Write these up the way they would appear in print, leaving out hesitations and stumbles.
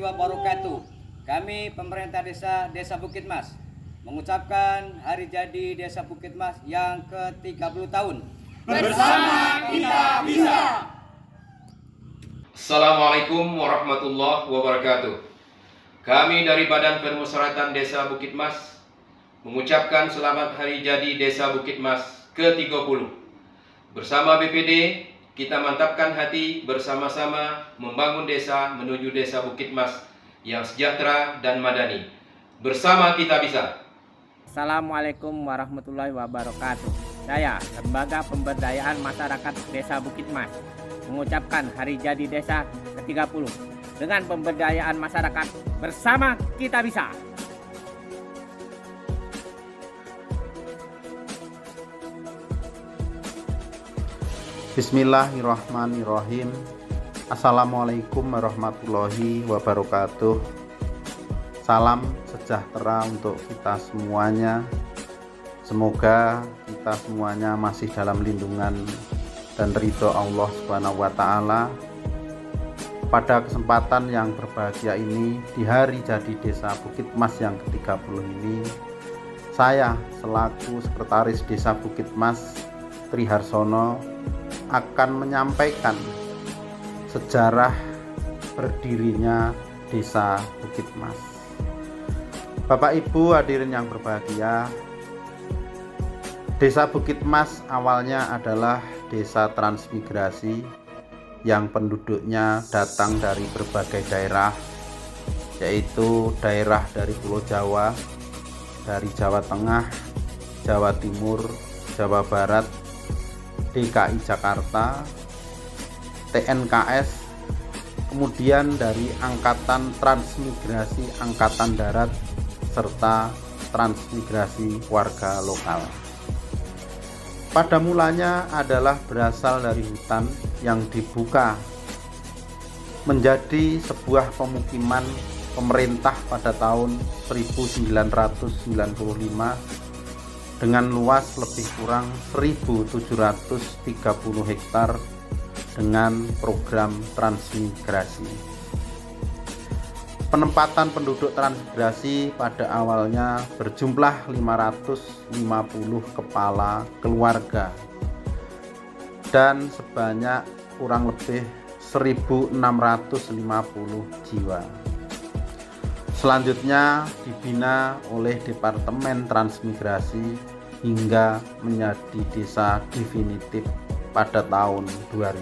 wabarakatuh. Kami pemerintah Desa Bukit Mas mengucapkan hari jadi Desa Bukit Mas yang ke-30 tahun. Bersama kita bisa. Assalamualaikum warahmatullahi wabarakatuh. Kami dari Badan Permusyawaratan Desa Bukit Mas mengucapkan selamat hari jadi Desa Bukit Mas ke-30. Bersama BPD, kita mantapkan hati bersama-sama membangun desa menuju Desa Bukit Mas yang sejahtera dan madani. Bersama kita bisa. Assalamualaikum warahmatullahi wabarakatuh. Saya, Lembaga Pemberdayaan Masyarakat Desa Bukit Mas, mengucapkan hari jadi desa ke-30 dengan pemberdayaan masyarakat. Bersama kita bisa. Bismillahirrahmanirrahim. Assalamualaikum warahmatullahi wabarakatuh. Salam sejahtera untuk kita semuanya. Semoga kita semuanya masih dalam lindungan dan ridho Allah Subhanahu wa Ta'ala. Pada kesempatan yang berbahagia ini, di hari jadi Desa Bukit Mas yang ke-30 ini, saya selaku Sekretaris Desa Bukit Mas Triharsono akan menyampaikan sejarah berdirinya Desa Bukit Mas. Bapak Ibu hadirin yang berbahagia, Desa Bukit Mas awalnya adalah desa transmigrasi yang penduduknya datang dari berbagai daerah, yaitu daerah dari Pulau Jawa, dari Jawa Tengah, Jawa Timur, Jawa Barat, DKI Jakarta, TNKS, kemudian dari Angkatan Transmigrasi Angkatan Darat, serta transmigrasi warga lokal. Pada mulanya adalah berasal dari hutan yang dibuka menjadi sebuah pemukiman pemerintah pada tahun 1995 dengan luas lebih kurang 1.730 hektar dengan program transmigrasi. Penempatan penduduk transmigrasi pada awalnya berjumlah 550 kepala keluarga dan sebanyak kurang lebih 1.650 jiwa. Selanjutnya dibina oleh Departemen Transmigrasi hingga menjadi desa definitif pada tahun 2000.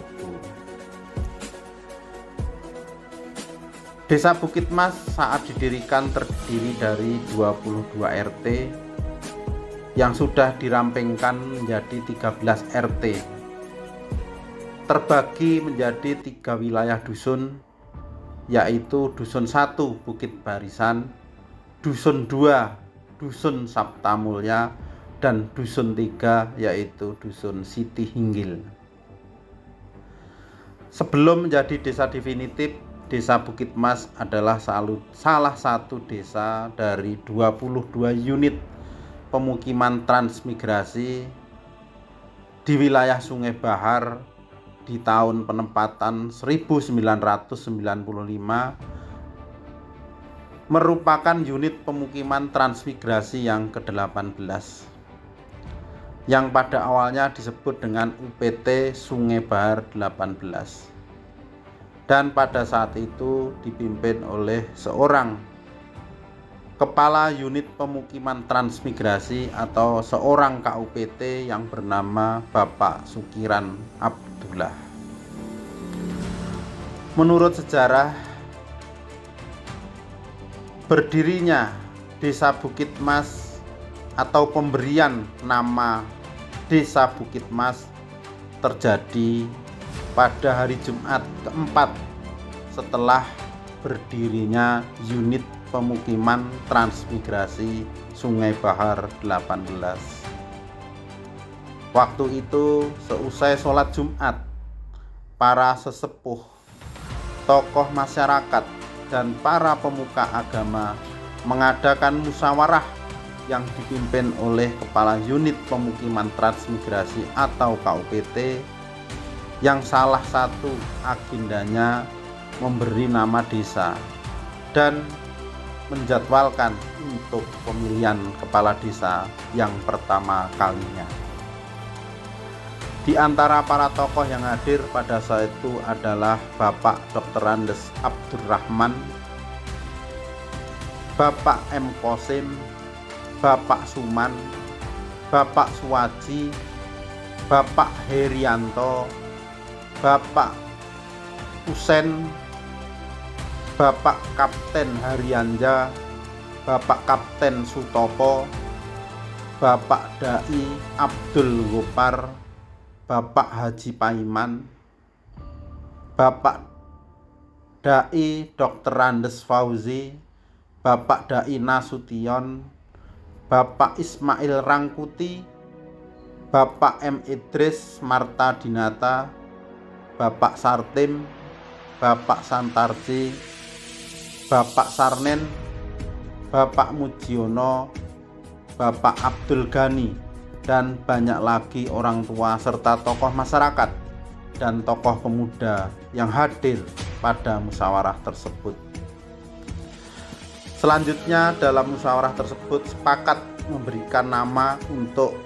Desa Bukit Mas saat didirikan terdiri dari 22 RT yang sudah dirampingkan menjadi 13 RT, terbagi menjadi 3 wilayah dusun, yaitu Dusun 1 Bukit Barisan, Dusun 2 Dusun Sabta Mulya, dan Dusun 3 yaitu Dusun Siti Hinggil. Sebelum menjadi desa definitif, Desa Bukit Mas adalah salah satu desa dari 22 unit pemukiman transmigrasi di wilayah Sungai Bahar di tahun penempatan 1995, merupakan unit pemukiman transmigrasi yang ke-18 yang pada awalnya disebut dengan UPT Sungai Bahar 18. Dan pada saat itu dipimpin oleh seorang kepala unit pemukiman transmigrasi atau seorang KUPT yang bernama Bapak Sukiran Abdullah. Menurut sejarah, berdirinya Desa Bukit Mas atau pemberian nama Desa Bukit Mas terjadi pada hari Jumat keempat setelah berdirinya unit pemukiman transmigrasi Sungai Bahar 18. Waktu itu seusai sholat Jumat, para sesepuh, tokoh masyarakat, dan para pemuka agama mengadakan musyawarah yang dipimpin oleh Kepala Unit Pemukiman Transmigrasi atau KUPT, yang salah satu agendanya memberi nama desa dan menjadwalkan untuk pemilihan kepala desa yang pertama kalinya. Di antara para tokoh yang hadir pada saat itu adalah Bapak Dr. Andes Abdurrahman, Bapak M. Kosim, Bapak Suman, Bapak Suwaji, Bapak Herianto, Bapak Usen, Bapak Kapten Haryanja, Bapak Kapten Sutopo, Bapak Dai Abdul Gopar, Bapak Haji Paiman, Bapak Dai Dr. Andes Fauzi, Bapak Dai Nasution, Bapak Ismail Rangkuti, Bapak M. Idris Marta Dinata, Bapak Sartim, Bapak Santarji, Bapak Sarnen, Bapak Mujiono, Bapak Abdul Ghani, dan banyak lagi orang tua serta tokoh masyarakat dan tokoh pemuda yang hadir pada musyawarah tersebut. Selanjutnya dalam musyawarah tersebut sepakat memberikan nama untuk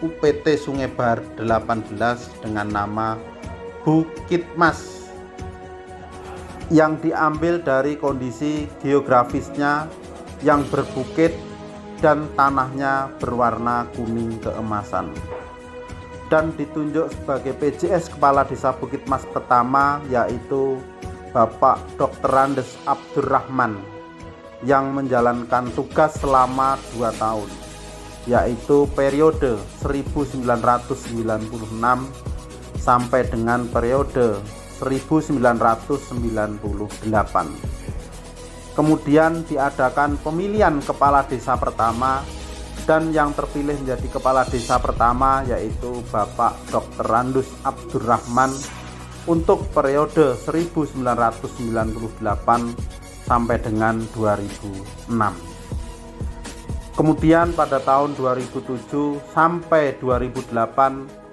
UPT Sungai Bahar 18 dengan nama Bukit Mas, yang diambil dari kondisi geografisnya yang berbukit dan tanahnya berwarna kuning keemasan, dan ditunjuk sebagai PJS Kepala Desa Bukit Mas pertama yaitu Bapak Dr. Andes Abdurrahman yang menjalankan tugas selama 2 tahun, yaitu periode 1996 sampai dengan periode 1998. Kemudian diadakan pemilihan kepala desa pertama, dan yang terpilih menjadi kepala desa pertama yaitu Bapak Dr. Andes Abdurrahman untuk periode 1998 sampai dengan 2006. Kemudian pada tahun 2007 sampai 2008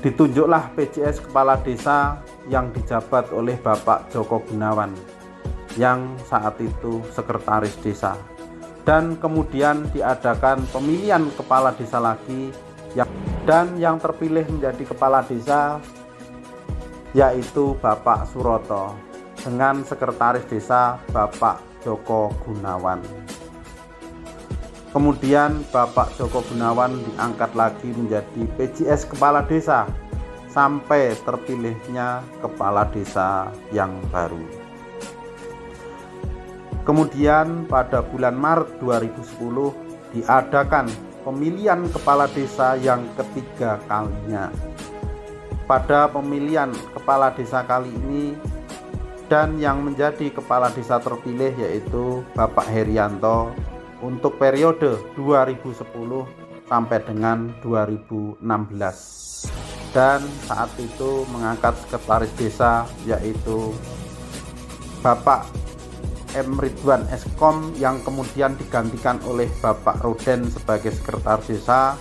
ditunjuklah PJS Kepala Desa yang dijabat oleh Bapak Joko Gunawan yang saat itu Sekretaris Desa, dan kemudian diadakan pemilihan Kepala Desa lagi yang terpilih menjadi Kepala Desa yaitu Bapak Suroto dengan Sekretaris Desa Bapak Joko Gunawan. Kemudian Bapak Joko Gunawan diangkat lagi menjadi PJS Kepala Desa sampai terpilihnya Kepala Desa yang baru. Kemudian pada bulan Maret 2010 diadakan pemilihan Kepala Desa yang ketiga kalinya. Pada pemilihan Kepala Desa kali ini, dan yang menjadi Kepala Desa terpilih yaitu Bapak Herianto untuk periode 2010 sampai dengan 2016, dan saat itu mengangkat Sekretaris Desa yaitu Bapak M. Ridwan Eskom yang kemudian digantikan oleh Bapak Roden sebagai Sekretaris Desa,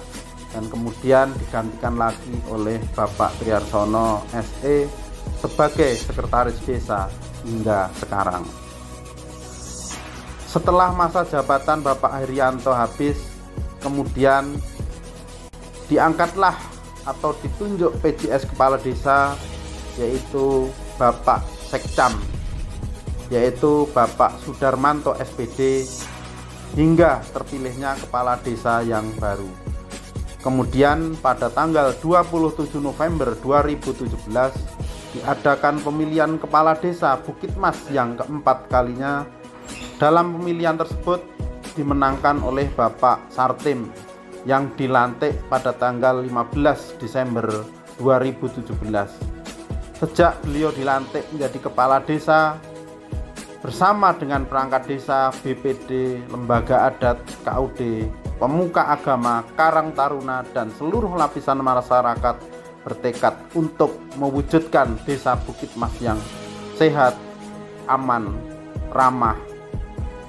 dan kemudian digantikan lagi oleh Bapak Triarsono SE sebagai Sekretaris Desa hingga sekarang. Setelah masa jabatan Bapak Herianto habis, kemudian diangkatlah atau ditunjuk PJS Kepala Desa yaitu Bapak Sekcam, yaitu Bapak Sudarmanto SPD, hingga terpilihnya Kepala Desa yang baru. Kemudian pada tanggal 27 November 2017 diadakan pemilihan Kepala Desa Bukit Mas yang keempat kalinya. Dalam pemilihan tersebut dimenangkan oleh Bapak Sartim yang dilantik pada tanggal 15 Desember 2017. Sejak beliau dilantik menjadi Kepala Desa, bersama dengan perangkat desa, BPD, lembaga adat, KUD, pemuka agama, Karang Taruna, dan seluruh lapisan masyarakat bertekad untuk mewujudkan Desa Bukit Mas yang sehat, aman, ramah,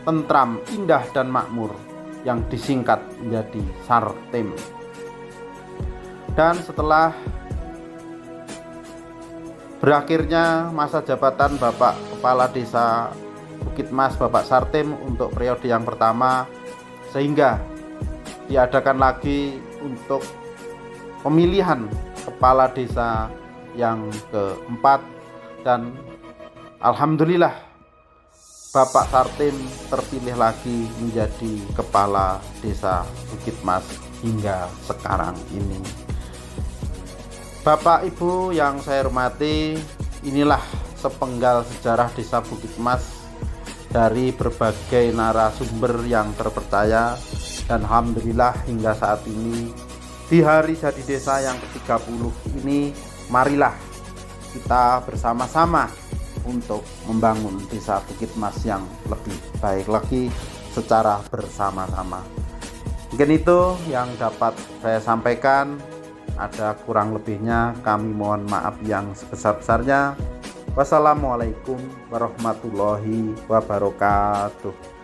tentram, indah, dan makmur, yang disingkat menjadi Sartim. Dan setelah berakhirnya masa jabatan Bapak Kepala Desa Bukit Mas Bapak Sartim untuk periode yang pertama, sehingga diadakan lagi untuk pemilihan kepala desa yang keempat, dan alhamdulillah Bapak Sartim terpilih lagi menjadi kepala desa Bukit Mas hingga sekarang ini. Bapak Ibu yang saya hormati, inilah sepenggal sejarah desa Bukit Mas dari berbagai narasumber yang terpercaya, dan alhamdulillah hingga saat ini di hari jadi desa yang ke-30 ini, marilah kita bersama-sama untuk membangun desa Bukit Mas yang lebih baik lagi secara bersama-sama. Mungkin itu yang dapat saya sampaikan. Ada kurang lebihnya kami mohon maaf yang sebesar-besarnya. Wassalamualaikum warahmatullahi wabarakatuh.